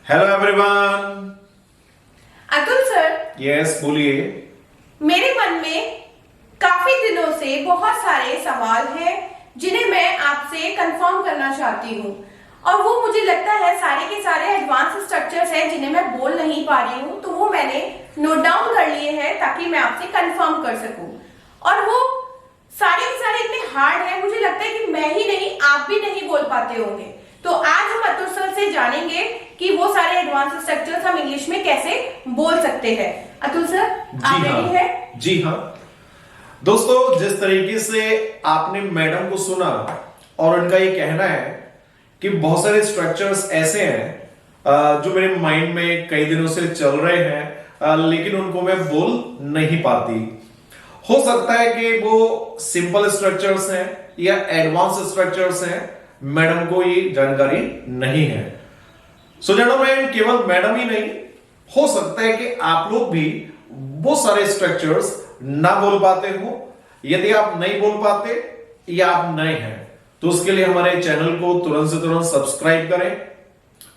Hello everyone. Atul sir, yes बोलिए। मेरे मन में काफी दिनों से बहुत सारे सवाल हैं जिन्हें मैं आपसे कंफर्म करना चाहती हूँ और वो मुझे लगता है सारे के सारे एडवांस स्ट्रक्चर्स हैं जिन्हें मैं बोल नहीं पा रही हूँ, तो वो मैंने नोट डाउन कर लिए हैं ताकि मैं आपसे कंफर्म कर सकूं। और वो सारे के सारे इतने हार्ड हैं, मुझे लगता है कि मैं ही नहीं आप भी नहीं बोल पाते होंगे। तो आज हम अतुल सर से जानेंगे कि वो सारे एडवांस स्ट्रक्चर्स हम इंग्लिश में कैसे बोल सकते हैं। अतुल सर, आप रेडी हैं? जी हाँ दोस्तों, जिस तरीके से आपने मैडम को सुना और उनका ये कहना है कि बहुत सारे स्ट्रक्चर्स ऐसे हैं जो मेरे माइंड में कई दिनों से चल रहे हैं, लेकिन उनको मैं बोल नहीं पाती। हो सकता है कि वो सिंपल स्ट्रक्चर्स हैं या एडवांस स्ट्रक्चर्स हैं, मैडम को ये जानकारी नहीं है। सो जेंटलमैन, केवल मैडम ही नहीं, हो सकता है कि आप लोग भी वो सारे स्ट्रक्चर्स ना बोल पाते हो। यदि आप नहीं बोल पाते या आप नए हैं तो उसके लिए हमारे चैनल को तुरंत से तुरंत सब्सक्राइब करें,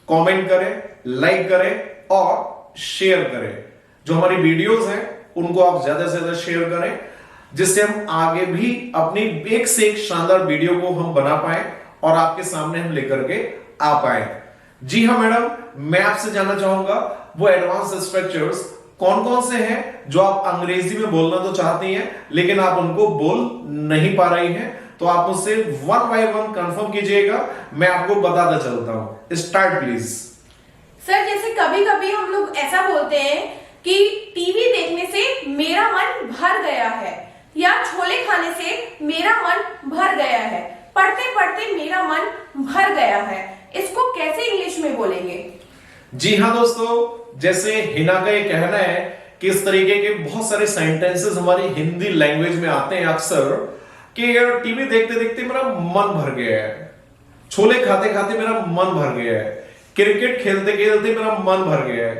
कमेंट करें, लाइक करें और शेयर करें। जो हमारी वीडियोस हैं उनको आप ज्यादा से ज्यादा शेयर करें, जिससे हम आगे भी अपनी एक से एक शानदार वीडियो को हम बना पाए और आपके सामने हम लेकर के आ पाए। जी हाँ मैडम, मैं आपसे जानना चाहूंगा वो एडवांस स्ट्रक्चर्स कौन कौन से हैं जो आप अंग्रेजी में बोलना तो चाहती हैं लेकिन आप उनको बोल नहीं पा रही हैं। तो आप मुझसे वन बाय वन कंफर्म कीजिएगा, मैं आपको बताता चलता हूं। Start please. सर, जैसे कभी कभी हम लोग ऐसा बोलते हैं कि टीवी देखने से मेरा मन भर गया है, या छोले खाने से मेरा मन भर गया है, पढ़ते पढ़ते मेरा मन भर गया है। इसको कैसे इंग्लिश में बोलेंगे? जी हाँ दोस्तों, जैसे हिना का ये कहना है कि इस तरीके के बहुत सारे सेंटेंसेस हमारी हिंदी लैंग्वेज में आते हैं अक्सर कि यार टीवी देखते देखते मेरा मन भर गया है, छोले खाते खाते मेरा मन भर गया है, क्रिकेट खेलते खेलते मेरा मन भर गया है,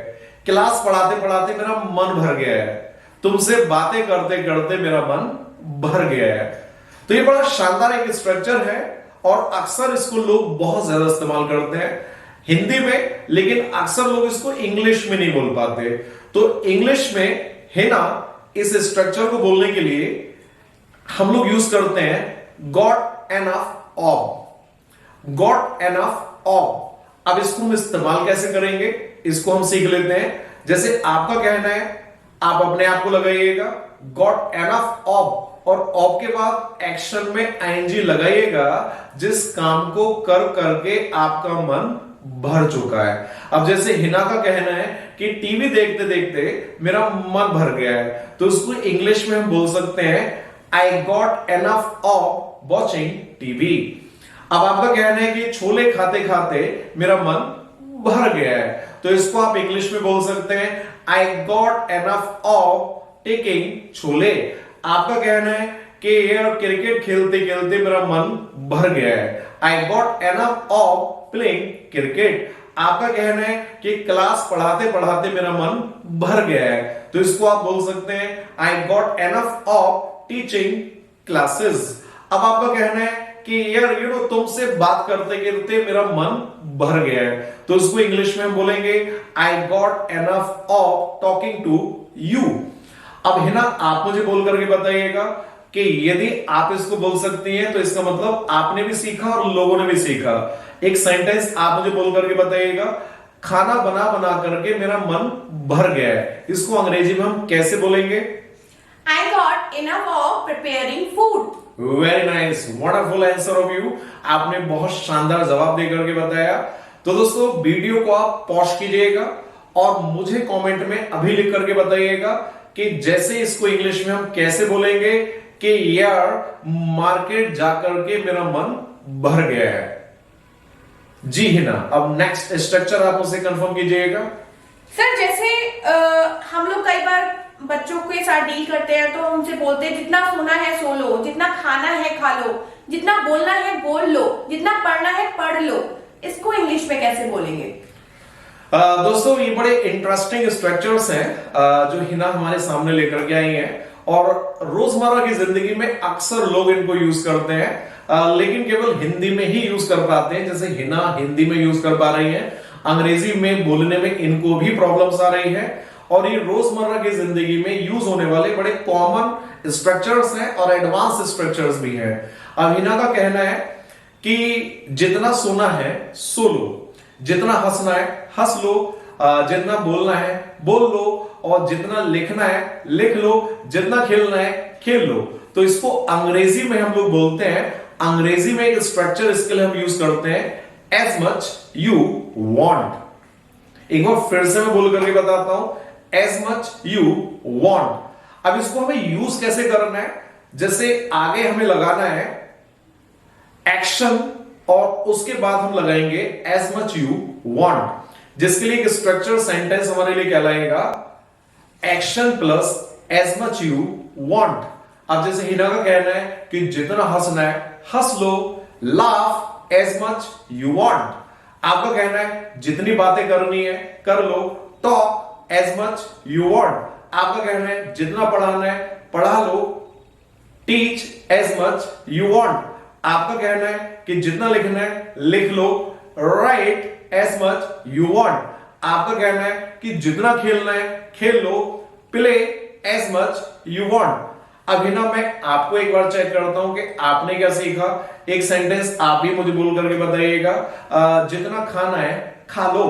क्लास पढ़ाते पढ़ाते मेरा मन भर गया है, तुमसे बातें करते करते मेरा मन भर गया है। तो ये बड़ा शानदार एक स्ट्रक्चर है और अक्सर इसको लोग बहुत ज्यादा इस्तेमाल करते हैं हिंदी में, लेकिन अक्सर लोग इसको इंग्लिश में नहीं बोल पाते। तो इंग्लिश में है ना, इस स्ट्रक्चर को बोलने के लिए हम लोग यूज करते हैं got enough of. Got enough of. अब इसको हम इस्तेमाल कैसे करेंगे, इसको हम सीख लेते हैं। जैसे आपका कहना है, आप अपने आप को लगाइएगा गॉट एनफ ऑफ और ऑफ के बाद एक्शन में आईएनजी लगाइएगा, जिस काम को कर करके आपका मन भर चुका है। अब जैसे हिना का कहना है कि टीवी देखते देखते मेरा मन भर गया है, तो उसको इंग्लिश में हम बोल सकते हैं आई got enough of watching TV. अब आपका कहना है कि छोले खाते खाते मेरा मन भर गया है, तो इसको आप इंग्लिश में बोल सकते हैं आई got enough of taking chole. आपका कहना है कि यार क्रिकेट खेलते खेलते मेरा मन भर गया है, आई got enough of playing cricket. आपका कहना है कि क्लास पढ़ाते पढ़ाते मेरा मन भर गया है, तो इसको आप बोल सकते हैं आई got enough of teaching classes. अब आपका कहना है कि यार तुमसे बात करते करते मेरा मन भर गया है, तो उसको इंग्लिश में हम बोलेंगे I got enough of talking to you. अब है ना, आप मुझे बोल करके बताइएगा कि यदि आप इसको बोल सकती हैं तो इसका मतलब आपने भी सीखा और लोगों ने भी सीखा। एक सेंटेंस आप मुझे बोल करके बताइएगा, खाना बना बना करके मेरा मन भर गया है। इसको अंग्रेजी में हम कैसे बोलेंगे? I got enough of preparing food. Very nice, wonderful answer of you. आपने बहुत शानदार जवाब देकर के बताया। तो दोस्तों, वीडियो को आप पॉज कीजिएगा और मुझे कमेंट में अभी लिख करके बताइएगा कि जैसे इसको इंग्लिश में हम कैसे बोलेंगे कि यार मार्केट जाकर के मेरा मन भर गया है। जी है ना। अब नेक्स्ट स्ट्रक्चर आप उसे कंफर्म कीजिएगा। सर, जैसे हम लोग कई बार बच्चों के साथ डील करते हैं तो उनसे बोलते हैं जितना सोना है सो लो, जितना खाना है खा लो, जितना बोलना है बोल लो, जितना पढ़ना है पढ़ लो। इसको इंग्लिश में कैसे बोलेंगे? दोस्तों, ये बड़े इंटरेस्टिंग स्ट्रक्चर्स हैं जो हिना हमारे सामने लेकर के आई हैं और रोजमर्रा की जिंदगी में अक्सर लोग इनको यूज करते हैं, लेकिन केवल हिंदी में ही यूज कर पाते हैं। जैसे हिना हिंदी में यूज कर पा रही हैं, अंग्रेजी में बोलने में इनको भी प्रॉब्लम्स आ रही है, और ये रोजमर्रा की जिंदगी में यूज होने वाले बड़े कॉमन स्ट्रक्चर्स हैं और एडवांस स्ट्रक्चर्स भी हैं। अब हिना का कहना है कि जितना सोना है सो लो, जितना हंसना है हंस लो, जितना बोलना है बोल लो, और जितना लिखना है लिख लो, जितना खेलना है खेल लो। तो इसको अंग्रेजी में हम लोग बोलते हैं, अंग्रेजी में एक स्ट्रक्चर इसके लिए हम यूज करते हैं एज मच यू वांट। एक बार फिर से मैं बोल करके बताता हूं, एज मच यू वांट। अब इसको हमें यूज कैसे करना है, जैसे आगे हमें लगाना है एक्शन और उसके बाद हम लगाएंगे एज मच यू वांट, जिसके लिए एक स्ट्रक्चर सेंटेंस हमारे लिए कहलाएगा action plus as much you want. अब जैसे हिना का कहना है कि जितना हंसना है हंस लो, laugh as much you want. आपका कहना है जितनी बातें करनी है कर लो, talk as much you want. आपका कहना है जितना पढ़ाना है पढ़ा लो, teach as much you want. आपका कहना है कि जितना लिखना है लिख लो, write as much you want. आपका कहना है कि जितना खेलना है खेल लो, play as much you want. अब हिना मैं आपको एक बार चेक करता हूं कि आपने क्या सीखा। एक सेंटेंस आप भी मुझे बोल करके बताइएगा, जितना खाना है खा लो।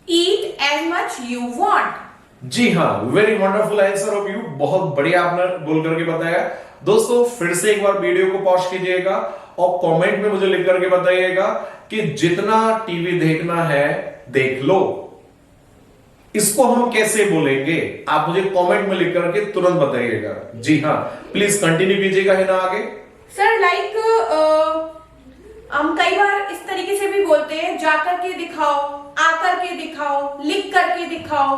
Eat as much you want. जी हाँ, very wonderful answer of you, बहुत बढ़िया आपने बोल करके बताया। दोस्तों फिर से एक बार वीडियो को पॉज कीजिएगा और कमेंट में मुझे लिख करके बताइएगा कि जितना टीवी देखना है देख लो। इसको हम कैसे बोलेंगे, आप मुझे कमेंट में लिख करके तुरंत बताइएगा। जी हाँ, प्लीज कंटिन्यू कीजिएगा है ना आगे। सर लाइक हम कई बार इस तरीके से भी बोलते हैं, जा करके दिखाओ, आ करके दिखाओ, लिख करके दिखाओ,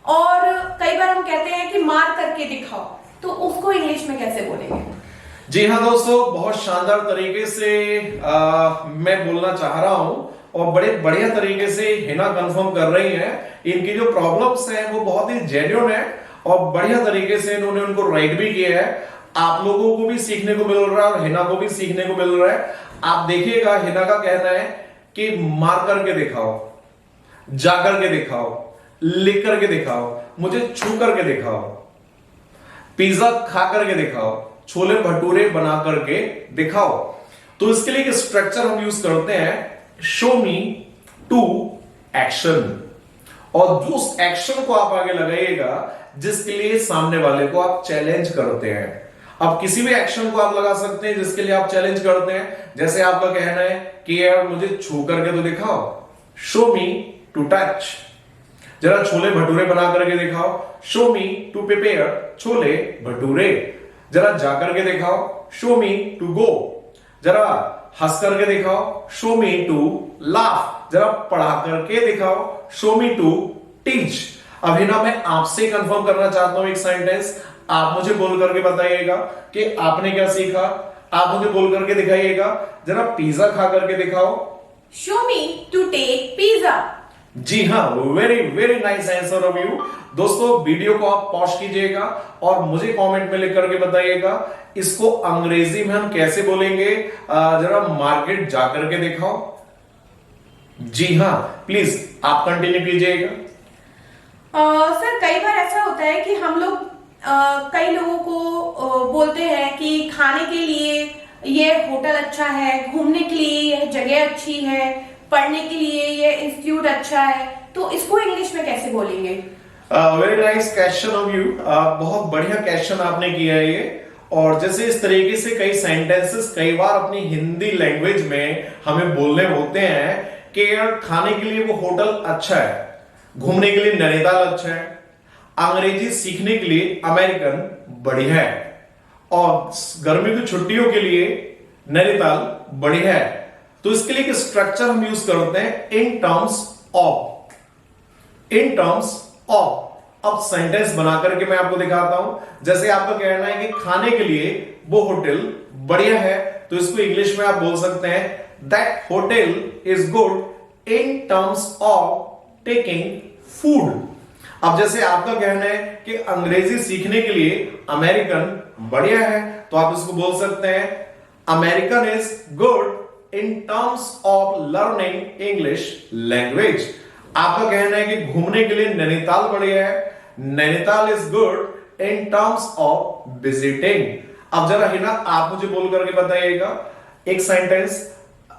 और कई बार हम कहते हैं कि मार करके दिखाओ। तो उसको इंग्लिश में कैसे बोलेंगे? जी हाँ दोस्तों, बहुत शानदार तरीके से मैं बोलना चाह रहा हूं और बड़े बढ़िया तरीके से हिना कंफर्म कर रही हैं। इनकी जो प्रॉब्लम्स हैं वो बहुत ही जेन्युइन है और बढ़िया तरीके से इन्होंने उनको राइट भी किया है। आप लोगों को भी सीखने को मिल रहा है और हिना को भी सीखने को मिल रहा है। आप देखिएगा, हिना का कहना है कि मार करके दिखाओ, जा करके दिखाओ, लिख करके दिखाओ, मुझे छू करके दिखाओ, पिज्जा खा करके दिखाओ, छोले भटूरे बना करके दिखाओ। तो इसके लिए एक स्ट्रक्चर हम यूज करते हैं, शो मी टू एक्शन। और उस एक्शन को आप आगे लगाइएगा जिसके लिए सामने वाले को आप चैलेंज करते हैं। अब किसी भी एक्शन को आप लगा सकते हैं जिसके लिए आप चैलेंज करते हैं। जैसे आपका कहना है कि यार मुझे छू करके तो दिखाओ, शो मी टू टच। जरा छोले भटूरे बना करके दिखाओ, show me to prepare chole bhature. जरा जा करके दिखाओ, शो मी टू गो। जरा हंस करके दिखाओ, शो मी टू लाफ। जरा पढ़ा करके दिखाओ, शो मी टू टीच। अभी ना मैं आपसे कंफर्म करना चाहता हूं एक सेंटेंस, आप मुझे बोल करके बताइएगा कि आपने क्या सीखा। आप मुझे बोल करके दिखाइएगा, जरा पिज्जा खा करके दिखाओ, show me to take pizza. जी हाँ, very very nice answer of you. दोस्तों वीडियो को आप पॉज कीजिएगा और मुझे कमेंट में लिख करके बताइएगा इसको अंग्रेजी में हम कैसे बोलेंगे। जरा मार्केट जाकर के दिखाओ। जी हाँ, प्लीज आप कंटिन्यू कीजिएगा। सर कई बार ऐसा होता है कि हम लोग कई लोगों को बोलते हैं कि खाने के लिए ये होटल अच्छा है, घूमने के लिए यह जगह अच्छी है, पढ़ने के लिए ये इंस्टीट्यूट अच्छा है। तो इसको इंग्लिश में कैसे बोलेंगे? Very nice question of you, बहुत बढ़िया क्वेश्चन आपने किया है ये। और जैसे इस तरीके से कई सेंटेंसेस कई बार अपनी हिंदी लैंग्वेज में हमें बोलने होते हैं कि यार खाने के लिए वो होटल अच्छा है, घूमने के लिए नैनीताल अच्छा है, अंग्रेजी सीखने के लिए अमेरिकन बढ़िया है, और गर्मी की छुट्टियों के लिए नैनीताल बढ़िया है। तो इसके लिए एक स्ट्रक्चर हम यूज करते हैं in terms of. In terms of. अब सेंटेंस बना करके मैं आपको दिखाता हूं। जैसे आपका कहना है कि खाने के लिए वो होटल बढ़िया है, तो इसको इंग्लिश में आप बोल सकते हैं that hotel is good in terms of taking food. अब जैसे आपका कहना है कि अंग्रेजी सीखने के लिए अमेरिकन बढ़िया है, तो आप इसको बोल सकते हैं American is good in terms of learning English language. आपका कहना है कि घूमने के लिए नैनीताल बढ़िया है, Nainital is good in terms of visiting. अब जरा हिना आप मुझे बोल करके बताइएगा एक सेंटेंस,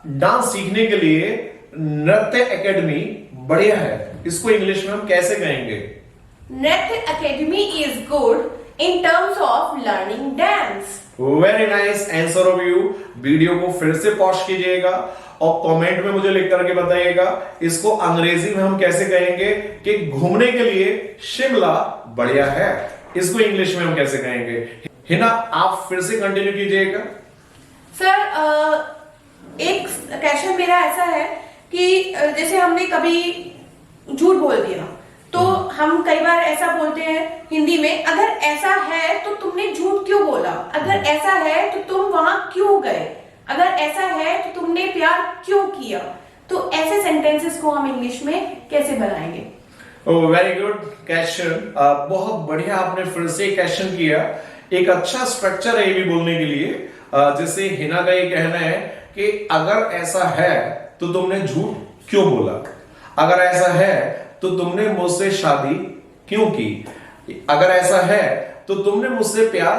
डांस सीखने के लिए नृत्य एकेडमी बढ़िया है, इसको इंग्लिश में हम कैसे कहेंगे? नृत्य academy is good in terms of learning dance. Very nice answer of you. Video को फिर से पॉज कीजिएगा और कमेंट में मुझे लिख करके बताइएगा इसको अंग्रेजी में हम कैसे कहेंगे कि घूमने के लिए शिमला बढ़िया है, इसको इंग्लिश में हम कैसे कहेंगे? हिना आप फिर से कंटिन्यू कीजिएगा। सर एक क्वेश्चन मेरा ऐसा है कि जैसे हमने कभी झूठ बोल दिया तो हम कई बार ऐसा बोलते हैं हिंदी में, अगर ऐसा है तो तुमने झूठ क्यों बोला, अगर ऐसा है तो तुम वहां क्यों गए, अगर ऐसा है तो तुमने प्यार क्यों किया। तो ऐसे सेंटेंसेस को हम इंग्लिश में कैसे बनाएंगे? वेरी गुड क्वेश्चन, बहुत बढ़िया आपने फिर से क्वेश्चन किया। एक अच्छा स्ट्रक्चर है ये भी बोलने के लिए। जैसे हिना का ये कहना है कि अगर ऐसा है तो तुमने झूठ क्यों बोला, अगर ऐसा है तो तुमने मुझसे शादी क्यों की, अगर ऐसा है तो तुमने मुझसे प्यार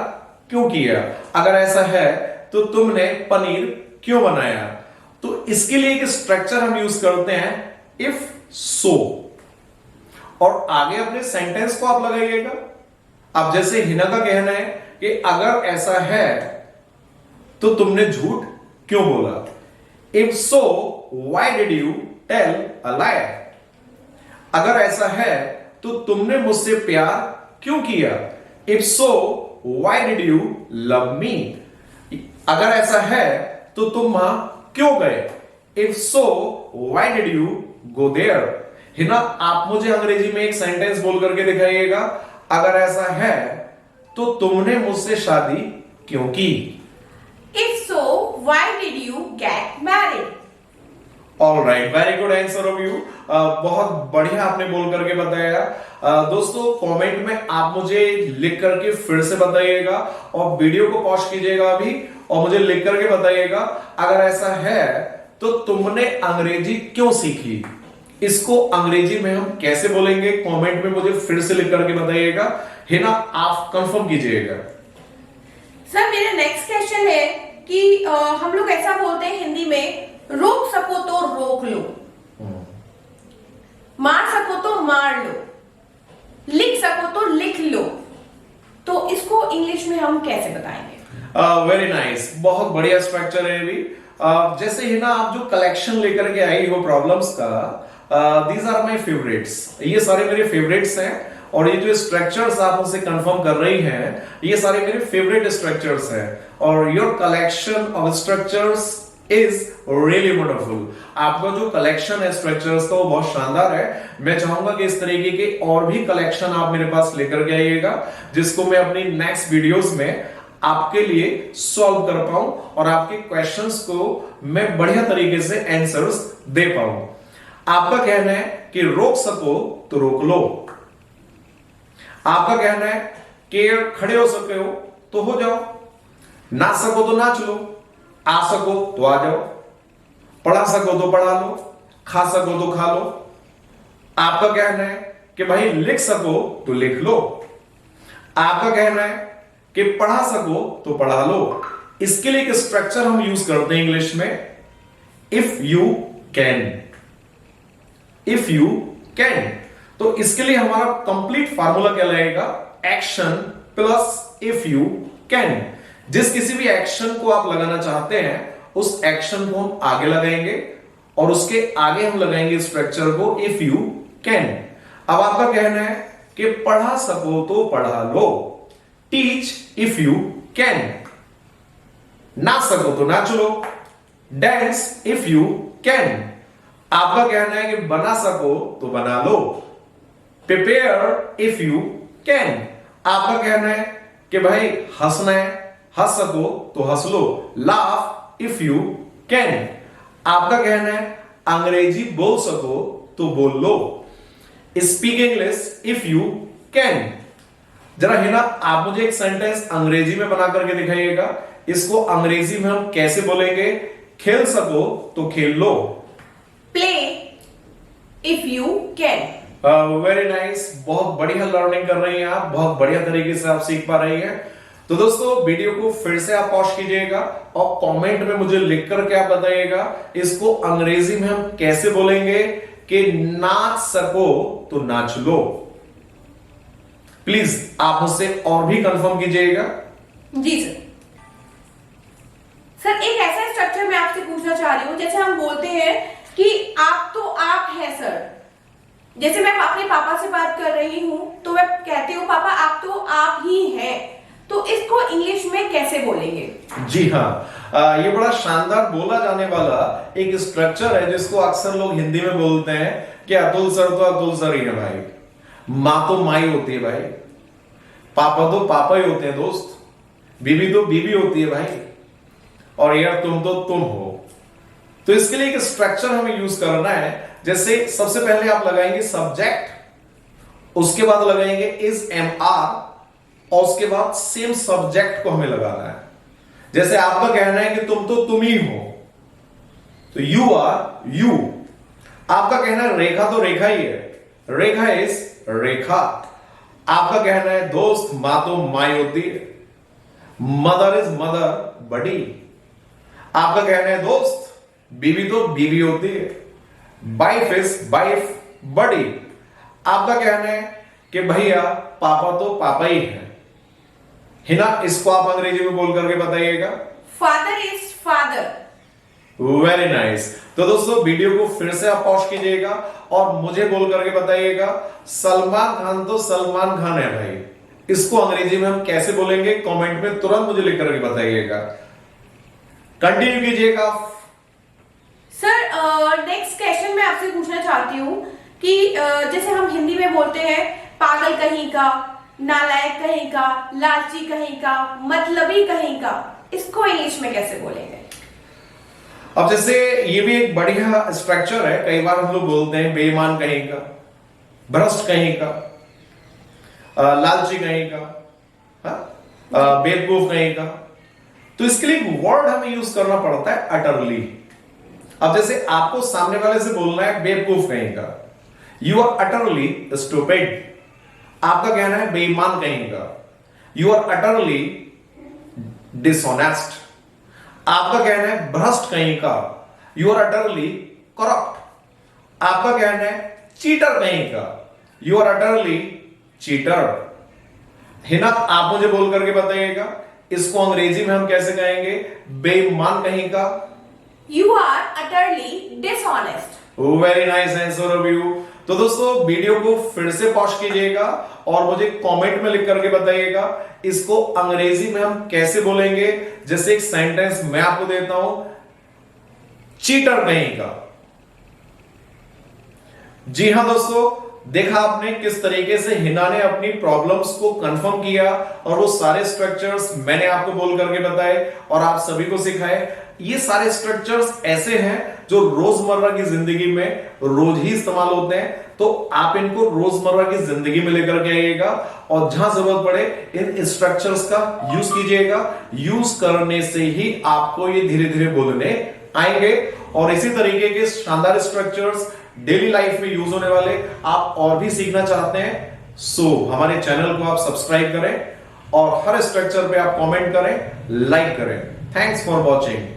क्यों किया, अगर ऐसा है तो तुमने पनीर क्यों बनाया। तो इसके लिए एक स्ट्रक्चर हम यूज करते हैं इफ सो, और आगे अपने सेंटेंस को आप लगाइएगा। अब जैसे हिना का कहना है कि अगर ऐसा है तो तुमने झूठ क्यों बोला, if so why did you tell a lie, अगर ऐसा है तो तुमने मुझसे प्यार क्यों किया, if so why did you love me, अगर ऐसा है तो तुम वहां क्यों गए, if so why did you go there. Hina आप मुझे अंग्रेजी में एक सेंटेंस बोल करके दिखाइएगा, अगर ऐसा है तो तुमने मुझसे शादी क्यों की। If so why did you get married. All right, very good answer of you. बहुत बढ़िया आपने बोल करके बताया। दोस्तों कमेंट में आप मुझे लिख करके फिर से बताइएगा और वीडियो को पॉज कीजिएगा अभी और मुझे लिख करके बताइएगा अगर ऐसा है तो तुमने अंग्रेजी क्यों सीखी, इसको अंग्रेजी में हम कैसे बोलेंगे, कमेंट में मुझे फिर से लिख करके बताइएगा। हिना आप कंफर्म कीजिएगा। सर मेरा नेक्स्ट क्वेश्चन है कि हम लोग ऐसा बोलते हैं हिंदी में, रोक सको तो रोक लो, मार सको तो मार लो, लिख सको तो लिख लो, तो इसको इंग्लिश में हम कैसे बताएंगे? वेरी नाइस, बहुत बढ़िया स्ट्रक्चर है भी। जैसे ही ना आप जो कलेक्शन लेकर के आई हो प्रॉब्लम्स का, दीज आर माय फेवरेट्स, ये सारे मेरे फेवरेट्स हैं और ये जो स्ट्रक्चर्स आप मुझसे कंफर्म कर रही हैं ये सारे मेरे फेवरेट स्ट्रक्चर्स हैं और your collection of structures is really wonderful. आपका जो कलेक्शन है स्ट्रक्चर्स का वो बहुत शानदार है। मैं चाहूंगा कि इस तरीके के और भी कलेक्शन आप मेरे पास लेकर के आइएगा जिसको मैं अपनी नेक्स्ट वीडियोस में आपके लिए सॉल्व कर पाऊं और आपके क्वेश्चंस को मैं बढ़िया तरीके से आंसर्स दे पाऊं। आपका कहना है कि रोक सको तो रोक लो, आपका कहना है कि खड़े हो सके हो तो हो जाओ, नाच सको तो नाच लो, आ सको तो आ जाओ, पढ़ा सको तो पढ़ा लो, खा सको तो खा लो। आपका कहना है कि भाई लिख सको तो लिख लो, आपका कहना है कि पढ़ा सको तो पढ़ा लो। इसके लिए एक स्ट्रक्चर हम यूज करते हैं इंग्लिश में, if you can, if you can. तो इसके लिए हमारा कंप्लीट फार्मूला क्या लगेगा, action plus if you can. जिस किसी भी एक्शन को आप लगाना चाहते हैं उस एक्शन को हम आगे लगाएंगे और उसके आगे हम लगाएंगे स्ट्रक्चर को इफ यू कैन। अब आपका कहना है कि पढ़ा सको तो पढ़ा लो, टीच इफ यू कैन, नाच सको तो नाच लो, डांस इफ यू कैन। आपका कहना है कि बना सको तो बना लो, प्रिपेयर इफ यू कैन। आपका कहना है कि भाई हंसना है, हंस सको तो हंस लो, लाफ इफ यू कैन। आपका कहना है अंग्रेजी बोल सको तो बोल लो, speak English if you can. जरा है ना आप मुझे एक सेंटेंस अंग्रेजी में बना करके दिखाइएगा, इसको अंग्रेजी में हम कैसे बोलेंगे खेल सको तो खेल लो। Play if you can. Very nice, बहुत बढ़िया लर्निंग कर रही हैं आप, बहुत बढ़िया तरीके से आप सीख पा रही हैं। तो दोस्तों वीडियो को फिर से आप पॉज कीजिएगा और कमेंट में मुझे लिखकर क्या बताइएगा इसको अंग्रेजी में हम कैसे बोलेंगे कि नाच सको तो नाच लो। प्लीज आप मुझसे और भी कंफर्म कीजिएगा। जी सर। सर एक ऐसा स्ट्रक्चर मैं आपसे पूछना चाह रही हूं, जैसे हम बोलते हैं कि आप तो आप है सर। जैसे मैं अपने पापा से बात कर रही हूं तो मैं कहती हूं पापा आप तो आप ही हैं, तो इसको इंग्लिश में कैसे बोलेंगे? जी हाँ, ये बड़ा शानदार बोला जाने वाला एक स्ट्रक्चर है जिसको अक्सर लोग हिंदी में बोलते हैं कि अतुल सर तो अतुल सर ही है भाई, माँ तो माँ ही होती है भाई, पापा तो पापा ही होते हैं दोस्त, बीवी तो बीवी होती है भाई, और यार तुम तो तुम हो। तो इसके लिए एक स्ट्रक्चर हमें यूज करना है। जैसे सबसे पहले आप लगाएंगे सब्जेक्ट, उसके बाद लगाएंगे इज एम आर, और उसके बाद सेम सब्जेक्ट को हमें लगाना है। जैसे आपका कहना है कि तुम तो तुम ही हो, तो यू आर यू। आपका कहना है रेखा तो रेखा ही है, रेखा इज रेखा। आपका कहना है दोस्त मां तो मां ही होती है, मदर इज मदर बड़ी। आपका कहना है दोस्त बीवी तो बीवी होती है, वाइफ इज वाइफ बड़ी। आपका कहना है कि भैया पापा तो पापा ही है। हिना इसको आप अंग्रेजी में बोल करके बताइएगा। Father is father. Very nice. तो दोस्तों वीडियो को फिर से आप पॉज कीजिएगा और मुझे बोल करके बताइएगा सलमान खान तो सलमान खान है भाई, इसको अंग्रेजी में हम कैसे बोलेंगे कमेंट में तुरंत मुझे लिख करके बताइएगा। कंटिन्यू कीजिएगा। सर नेक्स्ट क्वेश्चन मैं आपसे पूछना चाहती हूँ कि जैसे हम हिंदी में बोलते हैं पागल कहीं का, नालायक कहीं का, लालची कहीं का, मतलबी कहीं का, इसको इंग्लिश में कैसे बोलेंगे? अब जैसे ये भी एक बढ़िया स्ट्रक्चर है, कई बार हम लोग बोलते हैं बेईमान कहीं का, भ्रष्ट कहीं का, लालची कहीं का, बेवकूफ कहीं का। तो इसके लिए एक वर्ड हमें यूज करना पड़ता है अटरली। अब जैसे आपको सामने वाले से बोलना है बेवकूफ कहीं का, यू आर अटरली स्टूपिड। आपका कहना है बेईमान कहीं का, यू आर अटरली डिसऑनेस्ट। आपका कहना है भ्रष्ट कहीं का, यू आर अटरली करप्ट। आपका कहना है चीटर कहीं का, you are utterly cheater. Hina आप मुझे बोल करके बताइएगा इसको अंग्रेजी में हम कैसे कहेंगे बेईमान कहीं का? You are utterly dishonest. Very nice answer of you. तो दोस्तों वीडियो को फिर से पॉज कीजिएगा और मुझे कमेंट में लिख करके बताइएगा इसको अंग्रेजी में हम कैसे बोलेंगे। जैसे एक सेंटेंस मैं आपको देता हूं, चीटर कहीं का। जी हां दोस्तों, देखा आपने किस तरीके से हिना ने अपनी प्रॉब्लम्स को कंफर्म किया और वो सारे स्ट्रक्चर्स मैंने आपको बोल करके बताए और आप सभी को सिखाए। ये सारे स्ट्रक्चर्स ऐसे हैं जो रोजमर्रा की जिंदगी में रोज ही इस्तेमाल होते हैं, तो आप इनको रोजमर्रा की जिंदगी में लेकर के आइएगा और जहां जरूरत पड़े इन स्ट्रक्चर्स का यूज कीजिएगा। यूज करने से ही आपको ये धीरे धीरे बोलने आएंगे और इसी तरीके के शानदार स्ट्रक्चर्स डेली लाइफ में यूज होने वाले आप और भी सीखना चाहते हैं, सो हमारे चैनल को आप सब्सक्राइब करें और हर स्ट्रक्चर पे आप कमेंट करें, लाइक करें। Thanks for watching.